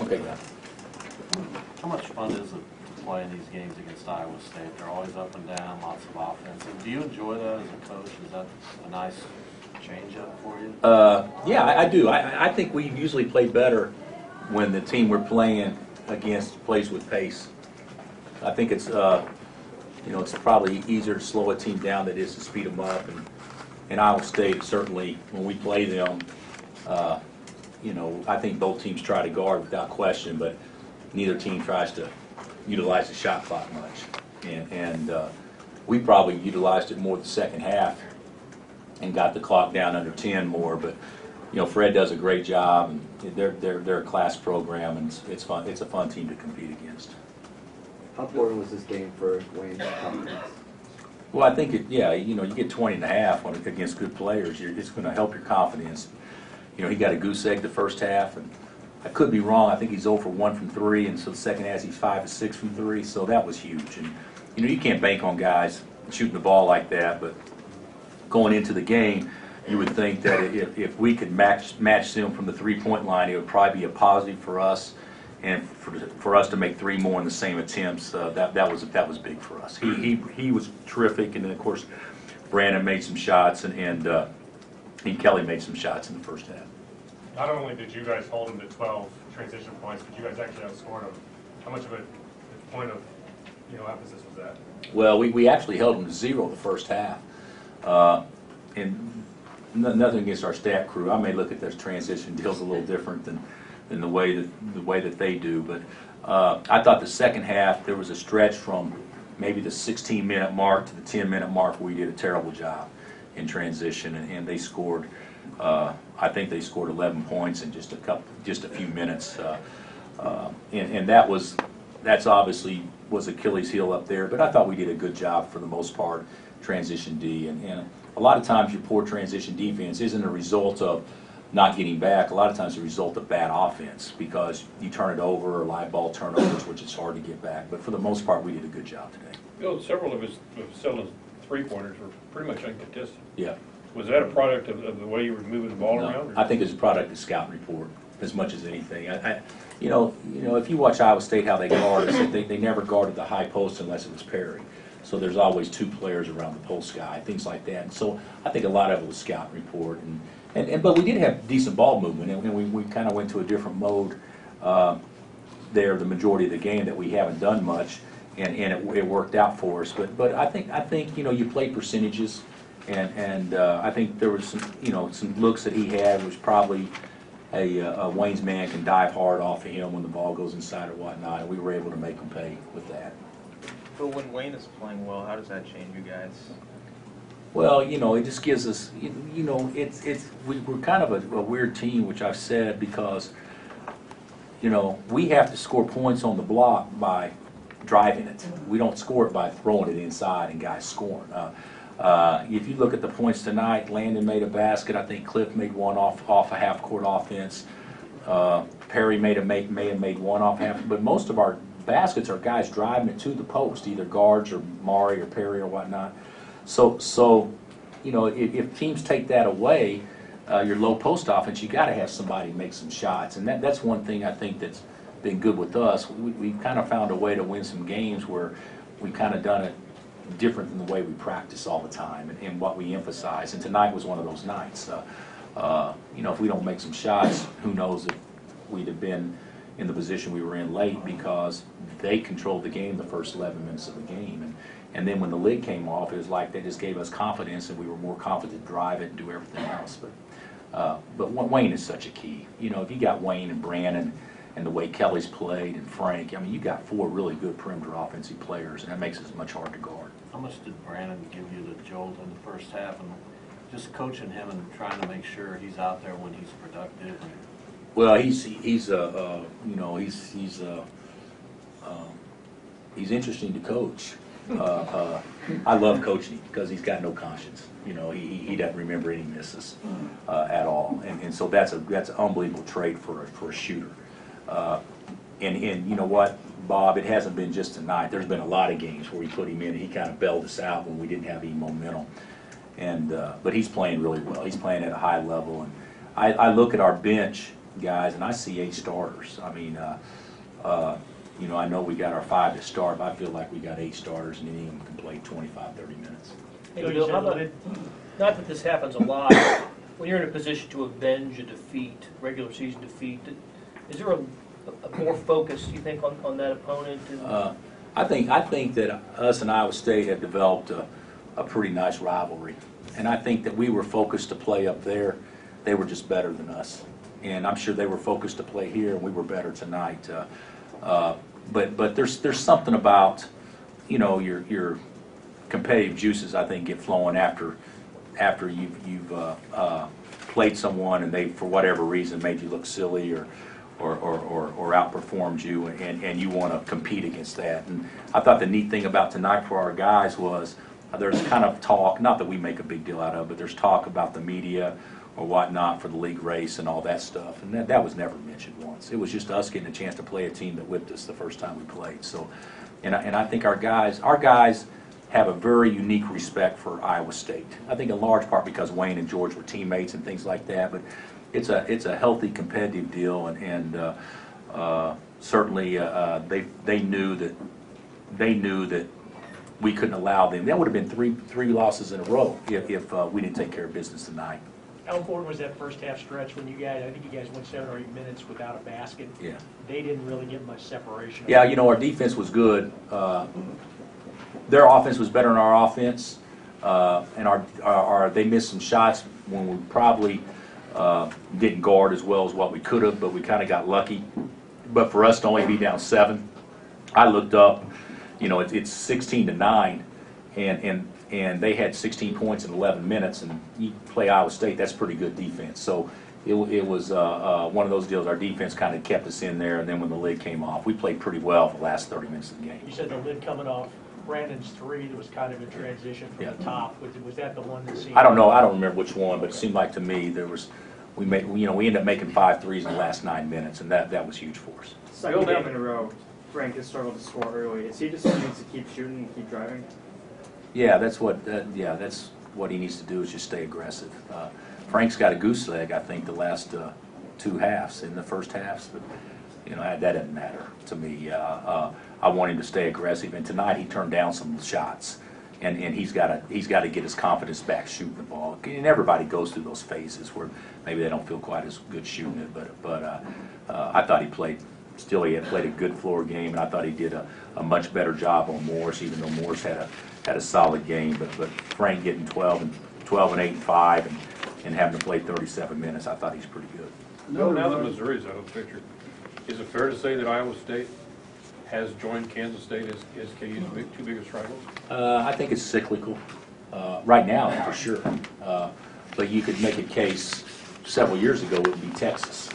Okay, yeah. How much fun is it to play in these games against Iowa State? They're always up and down, lots of offense. Do you enjoy that as a coach? Is that a nice change-up for you? Yeah, I do. I think we usually play better when the team we're playing against plays with pace. I think it's it's probably easier to slow a team down than it is to speed them up. And in Iowa State, certainly when we play them, I think both teams try to guard without question, but neither team tries to utilize the shot clock much. And we probably utilized it more the second half and got the clock down under 10 more. But Fred does a great job, and they're a class program, and it's fun. It's a fun team to compete against. How important was this game for Wayne's confidence? Well, I think you get 20 and a half against good players. It's going to help your confidence. He got a goose egg the first half, and I could be wrong. I think he's 0 for 1 from 3, and so the second half he's 5 for 6 from 3. So that was huge. And you can't bank on guys shooting the ball like that. But going into the game, you would think that if we could match them from the 3-point line, it would probably be a positive for us, and for us to make 3 more in the same attempts. That was big for us. He was terrific, and then of course Brandon made some shots, and Kelly made some shots in the first half. Not only did you guys hold them to 12 transition points, but you guys actually outscored them. How much of a point of emphasis was that? Well, we actually held them to 0 the first half, and nothing against our stat crew. I may look at those transition deals a little different than the way that they do, but I thought the second half there was a stretch from maybe the 16-minute mark to the 10-minute mark where we did a terrible job in transition, and they scored. I think they scored 11 points in just a few minutes, and that's obviously was Achilles' heel up there. But I thought we did a good job for the most part, transition D, and a lot of times your poor transition defense isn't a result of not getting back. A lot of times it's a result of bad offense because you turn it over or live ball turnovers, which is hard to get back. But for the most part, we did a good job today. Several of his three-pointers were pretty much uncontested. Yeah. Was that a product of the way you were moving the ball around? Or? I think it's a product of scout report as much as anything. If you watch Iowa State how they guard, they never guarded the high post unless it was Perry. So there's always 2 players around the post guy, things like that. And so I think a lot of it was scout report, but we did have decent ball movement, and we kind of went to a different mode there the majority of the game that we haven't done much, and it worked out for us. But I think you play percentages. And I think there was some looks that he had was probably a Wayne's man can dive hard off of him when the ball goes inside or whatnot, and we were able to make him pay with that. But when Wayne is playing well, how does that change you guys? Well, it just gives us, we're kind of a weird team, which I've said, because we have to score points on the block by driving it. We don't score it by throwing it inside and guys scoring. If you look at the points tonight, Landon made a basket. I think Cliff made one off a half-court offense. Perry may have made one off half. But most of our baskets are guys driving it to the post, either guards or Mari or Perry or whatnot. So if teams take that away, your low post offense, you got to have somebody make some shots, and that's one thing I think that's been good with us. We've kind of found a way to win some games where we've kind of done it different than the way we practice all the time and what we emphasize. And tonight was one of those nights. If we don't make some shots, who knows if we'd have been in the position we were in late, because they controlled the game the first 11 minutes of the game. And then when the lid came off, it was like they just gave us confidence, and we were more confident to drive it and do everything else. But Wayne is such a key. If you got Wayne and Brandon and the way Kelly's played and Frank, you got 4 really good perimeter offensive players, and that makes it much harder to guard. How much did Brandon give you the jolt in the first half, and just coaching him and trying to make sure he's out there when he's productive? Well, he's interesting to coach. I love coaching because he's got no conscience. He doesn't remember any misses at all, and so that's an unbelievable trait for a shooter. And you know what, Bob, it hasn't been just tonight. There's been a lot of games where we put him in and he kind of bailed us out when we didn't have any momentum. And but he's playing really well. He's playing at a high level. And I look at our bench guys, and I see 8 starters. I mean, you know, I know we got our 5 to start, but I feel like we got 8 starters, and any of them can play 25, 30 minutes. Hey, Bill, how about, not that this happens a lot, but when you're in a position to avenge a defeat, regular season defeat, is there a more focus, you think, on that opponent? I think that us and Iowa State have developed a pretty nice rivalry, and I think that we were focused to play up there. They were just better than us, and I'm sure they were focused to play here, and we were better tonight. But there's something about, you know, your competitive juices, I think, get flowing after you've played someone and they, for whatever reason, made you look silly or outperformed you, and you want to compete against that. And I thought the neat thing about tonight for our guys was there's kind of talk, not that we make a big deal out of, but there's talk about the media or whatnot for the league race and all that stuff, and that was never mentioned once. It was just us getting a chance to play a team that whipped us the first time we played. So, and I think our guys have a very unique respect for Iowa State. I think in large part because Wayne and George were teammates and things like that, but it's a healthy competitive deal, and certainly they knew that we couldn't allow them. That would have been three losses in a row if we didn't take care of business tonight. How important was that first half stretch when you guys, I think you guys went 7 or 8 minutes without a basket? Yeah. They didn't really get much separation. Yeah, you know, our defense was good. Their offense was better than our offense, and they missed some shots when we probably didn't guard as well as what we could have, but we kind of got lucky. But for us to only be down 7, I looked up, you know, it's 16-9, and they had 16 points in 11 minutes, and you play Iowa State, that's pretty good defense. So it was one of those deals. Our defense kind of kept us in there, and then when the lid came off, we played pretty well for the last 30 minutes of the game. You said the lid coming off. Brandon's 3 that was kind of a transition from the top. Was that the one that seemed? I don't know. I don't remember which one, but it seemed like to me we ended up making 5 threes in the last 9 minutes, and that was huge for us. Second game in a row, Frank has struggled to score early. Is he just needs to keep shooting and keep driving? Yeah, that's what he needs to do, is just stay aggressive. Frank's got a goose leg, I think, the last 2 halves. In the first halves, but you know, that doesn't matter to me. I want him to stay aggressive, and tonight he turned down some shots, and he's got to get his confidence back shooting the ball. And everybody goes through those phases where maybe they don't feel quite as good shooting it, but I thought he played a good floor game, and I thought he did a much better job on Morris, even though Morris had a solid game. But Frank getting 12 and 8 and 5 and having to play 37 minutes, I thought he's pretty good. No, now that Missouri's out of the picture, is it fair to say that Iowa State has joined Kansas State as KU's 2 biggest rivals? I think it's cyclical right now, for sure. But you could make a case several years ago it would be Texas,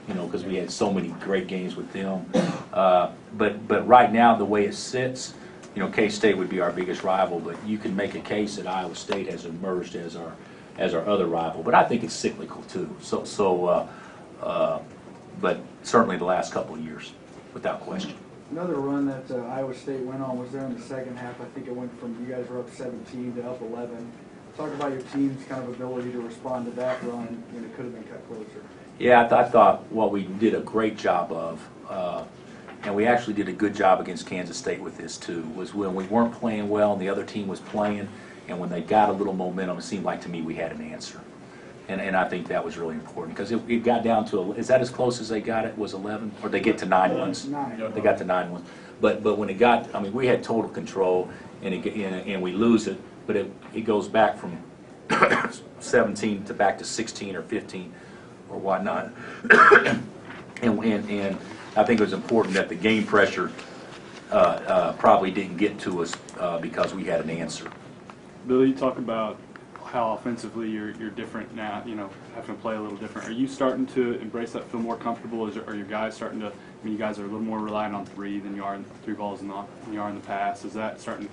you know, because we had so many great games with them. But right now, the way it sits, you know, K-State would be our biggest rival. But you can make a case that Iowa State has emerged as our other rival. But I think it's cyclical too. But certainly the last couple of years, without question. Another run that Iowa State went on was there in the second half. I think it went from, you guys were up 17 to up 11. Talk about your team's kind of ability to respond to that run when it could have been cut closer. Yeah, I thought what we did a great job of, and we actually did a good job against Kansas State with this too, was when we weren't playing well and the other team was playing, and when they got a little momentum, it seemed like to me we had an answer. And I think that was really important, because it got down to, is that as close as they got it, was 11? Or they get to 9 ones? 9. They got to 9 ones. But when it got, I mean, we had total control, and we lose it, but it goes back from 17 to back to 16 or 15 or whatnot. and I think it was important that the game pressure probably didn't get to us because we had an answer. Bill, you talk about how offensively you're different now, you know, having to play a little different. Are you starting to embrace that, feel more comfortable? Are your guys starting to, I mean, you guys are a little more reliant on 3 than you are, 3 balls than you are in the past. Is that starting to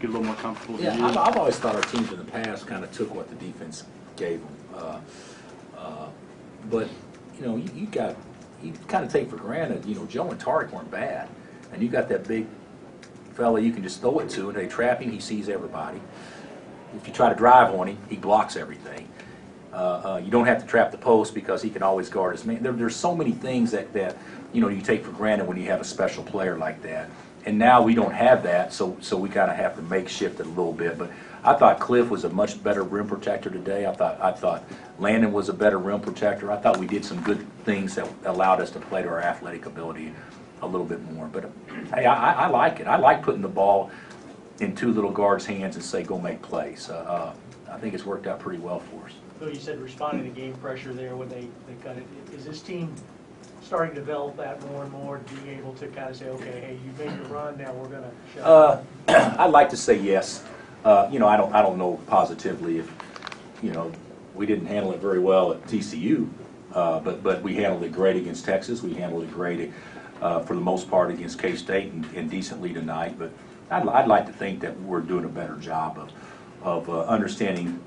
get a little more comfortable to you? Yeah, I've always thought our teams in the past kind of took what the defense gave them. But, you know, you kind of take for granted, you know, Joe and Tarek weren't bad. And you got that big fella you can just throw it to, and they trap him, he sees everybody. If you try to drive on him, he blocks everything. You don't have to trap the post because he can always guard his man. There's so many things that you take for granted when you have a special player like that. And now we don't have that, so we kind of have to makeshift it a little bit. But I thought Cliff was a much better rim protector today. I thought Landon was a better rim protector. I thought we did some good things that allowed us to play to our athletic ability a little bit more. But hey, I like it. I like putting the ball in two little guards' hands and say, go make plays. I think it's worked out pretty well for us. Phil, you said responding to game pressure there when they cut it. Is this team starting to develop that more and more, being able to kind of say, okay, hey, you made your run, now we're going to shut it? I'd like to say yes. I don't know positively if, we didn't handle it very well at TCU, but we handled it great against Texas. We handled it great for the most part against K-State and decently tonight. But I'd like to think that we're doing a better job of understanding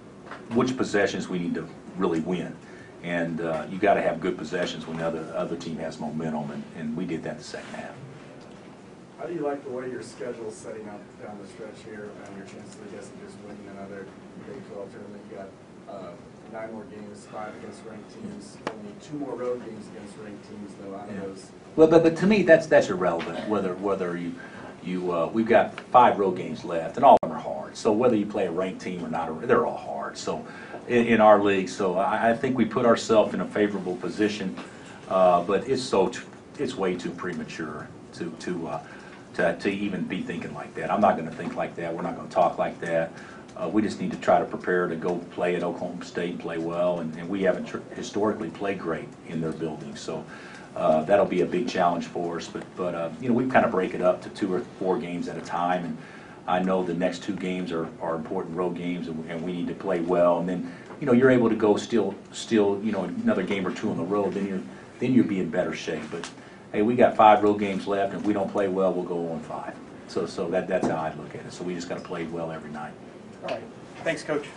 which possessions we need to really win. And you got to have good possessions when the other team has momentum, and we did that in the second half. How do you like the way your schedule's setting up down the stretch here and your chances, I guess, of just winning another Big 12 tournament? You got 9 more games, 5 against ranked teams, only 2 more road games against ranked teams, though, out of those. Well, but to me, that's irrelevant. Whether we've got 5 road games left, and all of them are hard. So whether you play a ranked team or not, they're all hard. So in our league, so I think we put ourselves in a favorable position, but it's way too premature to even be thinking like that. I'm not going to think like that. We're not going to talk like that. We just need to try to prepare to go play at Oklahoma State and play well, and we haven't historically played great in their building. So that'll be a big challenge for us. But we kind of break it up to 2 or 4 games at a time, and I know the next 2 games are important road games, and we need to play well. And then you're able to go still another game or 2 on the road. Then you'll be in better shape. But hey, we got 5 road games left, and if we don't play well, we'll go on 5. So that's how I look at it. So we just got to play well every night. All right. Thanks, Coach.